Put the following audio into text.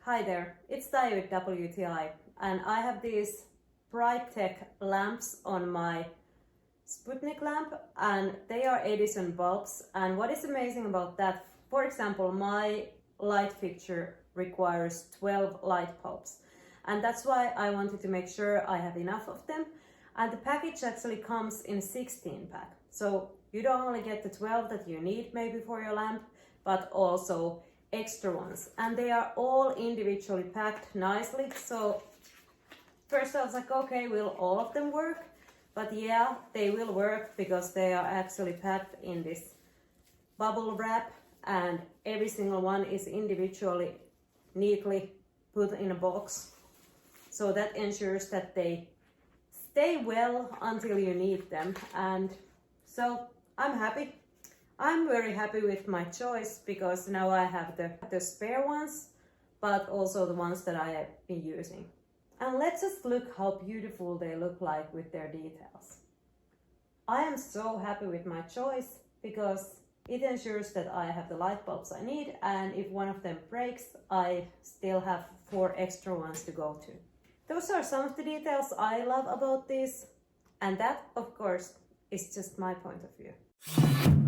Hi there, it's Taija with WTI, and I have these Brightech lamps on my Sputnik lamp, and they are Edison bulbs. And what is amazing about that, for example, my light fixture requires 12 light bulbs, and that's why I wanted to make sure I have enough of them. And the package actually comes in 16 pack, so you don't only get the 12 that you need maybe for your lamp, but also extra ones, and they are all individually packed nicely. So first I was like, okay, will all of them work? But yeah, they will work because they are actually packed in this bubble wrap, and every single one is individually neatly put in a box, so that ensures that they stay well until you need them. And so I'm happy. I'm very happy with my choice because now I have the spare ones, but also the ones that I have been using. And let's just look how beautiful they look like with their details. I am so happy with my choice because it ensures that I have the light bulbs I need, and if one of them breaks, I still have 4 extra ones to go to. Those are some of the details I love about this, and that, of course, is just my point of view.